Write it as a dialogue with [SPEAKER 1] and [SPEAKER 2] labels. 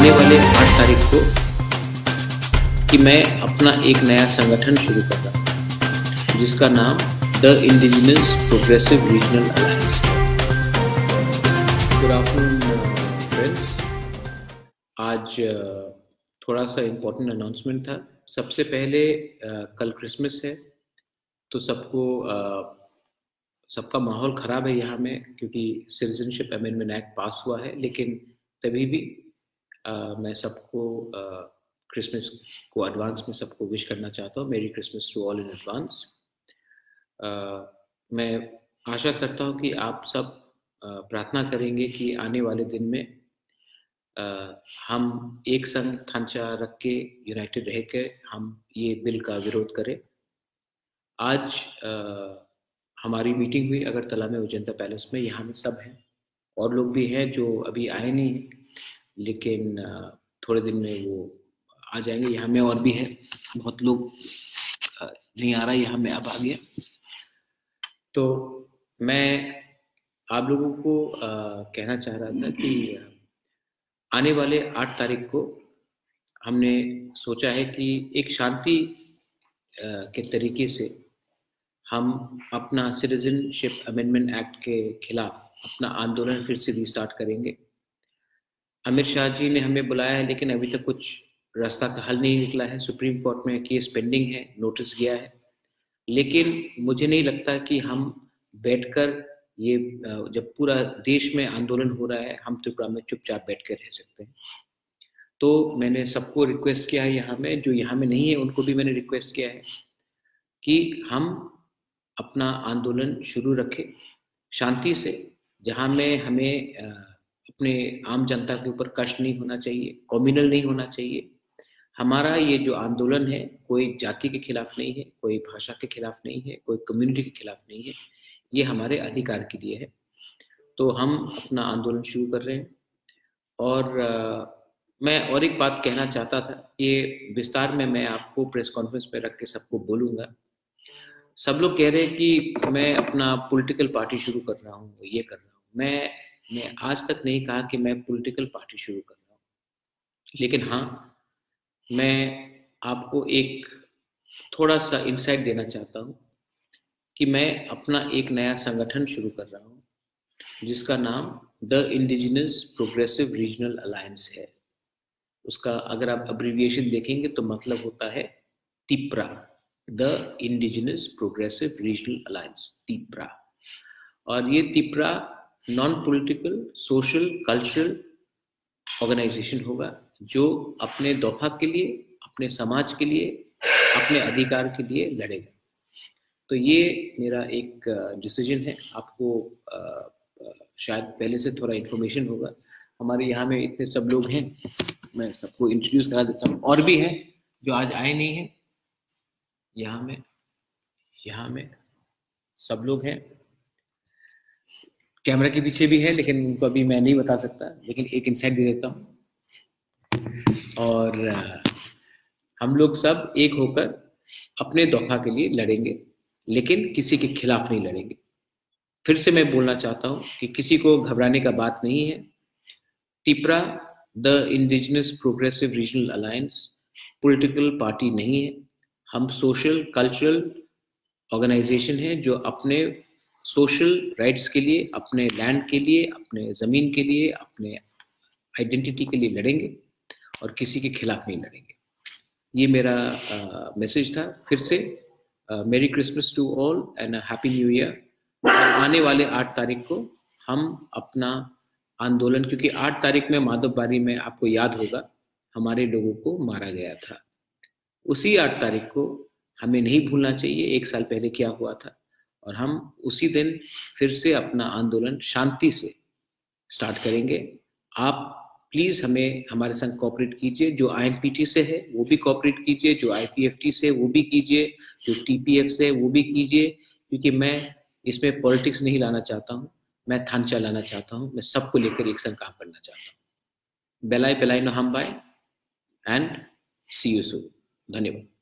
[SPEAKER 1] आने वाले 8 तारीख को कि मैं अपना एक नया संगठन शुरू कर रहा हूँ जिसका नाम the indigenous progressive regional alliance है। Good afternoon friends. आज थोड़ा सा इम्पोर्टेंट अनाउंसमेंट था। सबसे पहले कल क्रिसमस है, तो सबका माहौल ख़राब है यहाँ में, क्योंकि सिटीजनशिप अमेंडमेंट एक्ट पास हुआ है। लेकिन तभी भी मैं सबको क्रिसमस को एडवांस में सबको विश करना चाहता हूँ। Merry Christmas to all in advance. मैं आशा करता हूँ कि आप सब प्रार्थना करेंगे कि आने वाले दिन में हम एक संग थांचा रख के यूनाइटेड रह के हम ये बिल का विरोध करें। आज हमारी मीटिंग हुई अगरतला में उजंता पैलेस में। यहाँ में सब हैं, और लोग भी हैं जो अभी आए नहीं, लेकिन थोड़े दिन में वो आ जाएंगे। यहाँ में और भी है, बहुत लोग नहीं आ रहा, यहाँ में अब आ गया। तो मैं आप लोगों को कहना चाह रहा था कि आने वाले 8 तारीख को हमने सोचा है कि एक शांति के तरीके से हम अपना सिटीजनशिप अमेंडमेंट एक्ट के खिलाफ अपना आंदोलन फिर से रिस्टार्ट करेंगे। अमित शाह जी ने हमें बुलाया है, लेकिन अभी तक कुछ रास्ता का हल नहीं निकला है। सुप्रीम कोर्ट में केस पेंडिंग है, नोटिस गया है। लेकिन मुझे नहीं लगता कि हम बैठकर ये जब पूरा देश में आंदोलन हो रहा है, हम त्रिपुरा में चुपचाप बैठकर रह सकते हैं। तो मैंने सबको रिक्वेस्ट किया है, यहाँ में जो यहाँ में नहीं है उनको भी मैंने रिक्वेस्ट किया है कि हम अपना आंदोलन शुरू रखें शांति से, जहाँ में हमें अपने आम जनता के ऊपर कष्ट नहीं होना चाहिए, कम्युनल नहीं होना चाहिए। हमारा ये जो आंदोलन है कोई जाति के खिलाफ नहीं है, कोई भाषा के खिलाफ नहीं है, कोई कम्युनिटी के खिलाफ नहीं है, ये हमारे अधिकार के लिए है। तो हम अपना आंदोलन शुरू कर रहे हैं। और मैं और एक बात कहना चाहता था, ये विस्तार में मैं आपको प्रेस कॉन्फ्रेंस में रख के सबको बोलूँगा। सब लोग कह रहे हैं कि मैं अपना पॉलिटिकल पार्टी शुरू कर रहा हूँ, ये कर रहा हूँ। मैं आज तक नहीं कहा कि मैं पॉलिटिकल पार्टी शुरू कर रहा हूँ, लेकिन हाँ, मैं आपको एक थोड़ा सा इंसाइट देना चाहता हूँ कि मैं अपना एक नया संगठन शुरू कर रहा हूँ जिसका नाम the indigenous progressive regional alliance है। उसका अगर आप अब्रिविएशन देखेंगे तो मतलब होता है Tipra, the indigenous progressive regional alliance, Tipra. और ये Tipra non political, social, cultural organisation होगा जो अपने दफा के लिए, अपने समाज के लिए, अपने अधिकार के लिए लड़ेगा। तो ये मेरा एक डिसीजन है। आपको शायद पहले से थोड़ा इन्फॉर्मेशन होगा। हमारे यहाँ में इतने सब लोग हैं, मैं सबको इंट्रोड्यूस करा देता हूँ। और भी हैं जो आज आए नहीं हैं। यहाँ में सब लोग हैं, कैमरा के पीछे भी है, लेकिन उनको अभी मैं नहीं बता सकता, लेकिन एक इनसाइट दे देता हूँ। और हम लोग सब एक होकर अपने दफा के लिए लड़ेंगे, लेकिन किसी के खिलाफ नहीं लड़ेंगे। फिर से मैं बोलना चाहता हूँ कि किसी को घबराने का बात नहीं है। Tipra the indigenous progressive regional alliance political party नहीं है। हम सोशल कल्चरल ऑर्गेनाइजेशन है जो अपने सोशल राइट्स के लिए, अपने लैंड के लिए, अपने ज़मीन के लिए, अपने आइडेंटिटी के लिए लड़ेंगे और किसी के खिलाफ नहीं लड़ेंगे। ये मेरा मैसेज था। फिर से merry Christmas to all and happy new year. आने वाले 8 तारीख को हम अपना आंदोलन, क्योंकि 8 तारीख में माधवबारी में आपको याद होगा हमारे लोगों को मारा गया था। उसी 8 तारीख को हमें नहीं भूलना चाहिए 1 साल पहले क्या हुआ था। और हम उसी दिन फिर से अपना आंदोलन शांति से स्टार्ट करेंगे। आप प्लीज़ हमें हमारे संग कोऑपरेट कीजिए। जो आईएनपीटी से है वो भी कोऑपरेट कीजिए, जो आईपीएफटी से वो भी कीजिए, जो टीपीएफ से वो भी कीजिए, क्योंकि मैं इसमें पॉलिटिक्स नहीं लाना चाहता हूँ, मैं थांचा लाना चाहता हूँ। मैं सबको लेकर एक संग काम करना चाहता हूँ। बेलाई बेलाई नो हम bye and see you soon. धन्यवाद।